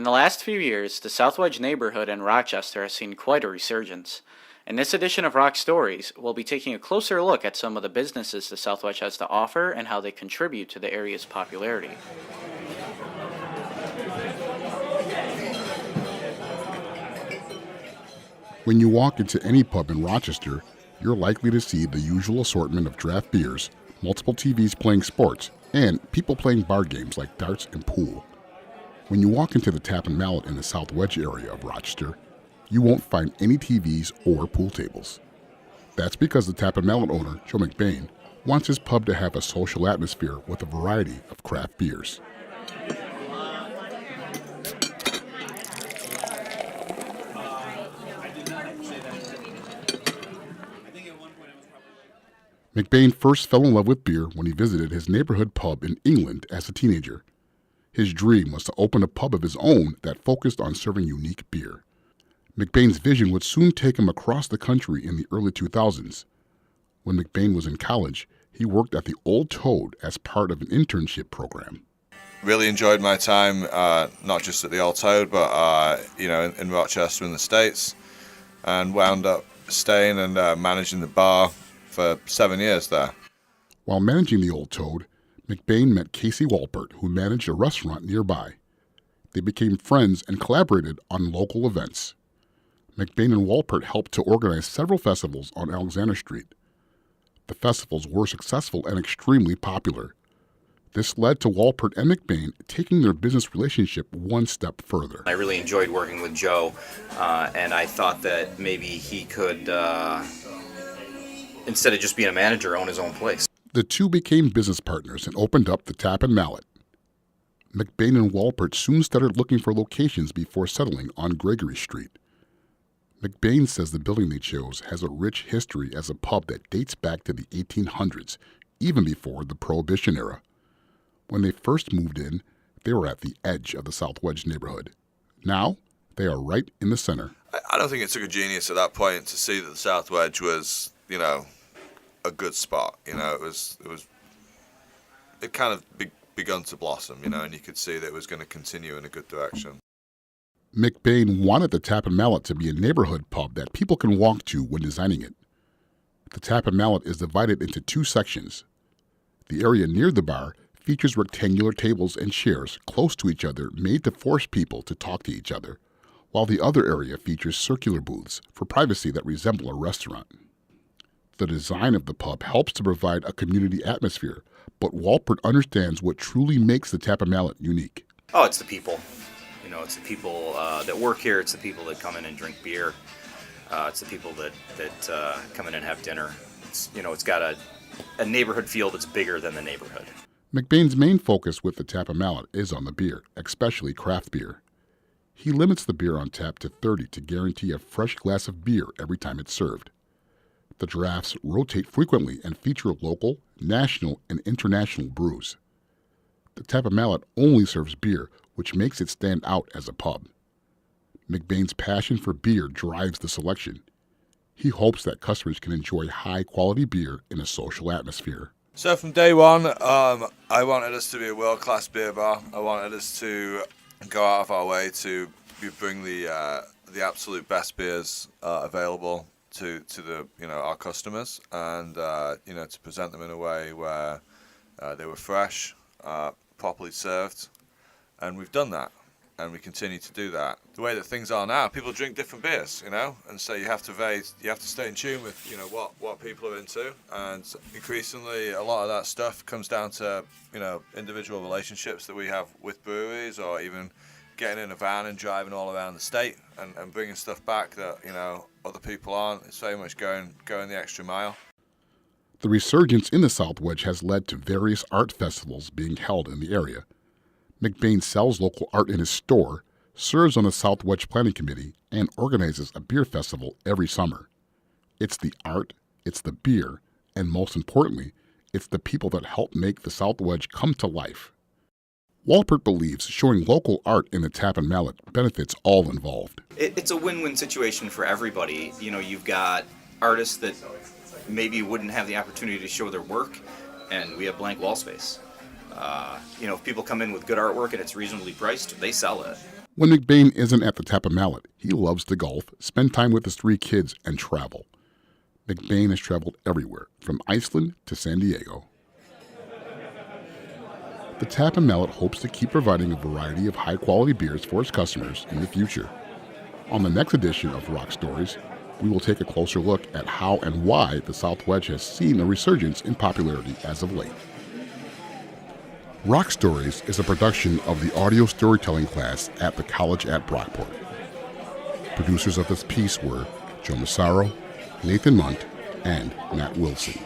In the last few years, the South Wedge neighborhood in Rochester has seen quite a resurgence. In this edition of Rock Stories, we'll be taking a closer look at some of the businesses the South Wedge has to offer and how they contribute to the area's popularity. When you walk into any pub in Rochester, you're likely to see the usual assortment of draft beers, multiple TVs playing sports, and people playing bar games like darts and pool. When you walk into the Tap and Mallet in the South Wedge area of Rochester, you won't find any TVs or pool tables. That's because the Tap and Mallet owner, Joe McBain, wants his pub to have a social atmosphere with a variety of craft beers. McBain first fell in love with beer when he visited his neighborhood pub in England as a teenager. His dream was to open a pub of his own that focused on serving unique beer. McBain's vision would soon take him across the country in the early 2000s. When McBain was in college, he worked at the Old Toad as part of an internship program. Really enjoyed my time, not just at the Old Toad, but in Rochester in the States, and wound up staying and managing the bar for 7 years there. While managing the Old Toad, McBain met Casey Walpert, who managed a restaurant nearby. They became friends and collaborated on local events. McBain and Walpert helped to organize several festivals on Alexander Street. The festivals were successful and extremely popular. This led to Walpert and McBain taking their business relationship one step further. I really enjoyed working with Joe, and I thought that maybe he could, instead of just being a manager, own his own place. The two became business partners and opened up the Tap and Mallet. McBain and Walpert soon started looking for locations before settling on Gregory Street. McBain says the building they chose has a rich history as a pub that dates back to the 1800s, even before the Prohibition era. When they first moved in, they were at the edge of the South Wedge neighborhood. Now, they are right in the center. I don't think it took a genius at that point to see that the South Wedge was, a good spot. It kind of begun to blossom, and you could see that it was going to continue in a good direction. McBain wanted the Tap and Mallet to be a neighborhood pub that people can walk to when designing it. The Tap and Mallet is divided into two sections. The area near the bar features rectangular tables and chairs close to each other made to force people to talk to each other, while the other area features circular booths for privacy that resemble a restaurant. The design of the pub helps to provide a community atmosphere, but Walpert understands what truly makes the Tap and Mallet unique. Oh, it's the people. It's the people that work here. It's the people that come in and drink beer. It's the people that come in and have dinner. It's got a neighborhood feel that's bigger than the neighborhood. McBain's main focus with the Tap and Mallet is on the beer, especially craft beer. He limits the beer on tap to 30 to guarantee a fresh glass of beer every time it's served. The drafts rotate frequently and feature local, national, and international brews. The Tap and Mallet only serves beer, which makes it stand out as a pub. McBain's passion for beer drives the selection. He hopes that customers can enjoy high-quality beer in a social atmosphere. So from day one, I wanted us to be a world-class beer bar. I wanted us to go out of our way to bring the absolute best beers available to the our customers, and to present them in a way where they were fresh, properly served, and we've done that, and we continue to do that. The way that things are now, people drink different beers, and so you have to stay in tune with what people are into, and increasingly a lot of that stuff comes down to individual relationships that we have with breweries, or even getting in a van and driving all around the state and bringing stuff back that other people aren't. It's very much going the extra mile. The resurgence in the South Wedge has led to various art festivals being held in the area. McBain sells local art in his store, serves on the South Wedge Planning Committee, and organizes a beer festival every summer. It's the art, it's the beer, and most importantly, it's the people that help make the South Wedge come to life. Walpert believes showing local art in the Tap and Mallet benefits all involved. It's a win-win situation for everybody. You've got artists that maybe wouldn't have the opportunity to show their work, and we have blank wall space. If people come in with good artwork and it's reasonably priced, they sell it. When McBain isn't at the Tap and Mallet, he loves to golf, spend time with his 3 kids, and travel. McBain has traveled everywhere, from Iceland to San Diego. The Tap and Mallet hopes to keep providing a variety of high-quality beers for its customers in the future. On the next edition of Rock Stories, we will take a closer look at how and why the South Wedge has seen a resurgence in popularity as of late. Rock Stories is a production of the audio storytelling class at the college at Brockport. Producers of this piece were Joe Massaro, Nathan Munt, and Matt Wilson.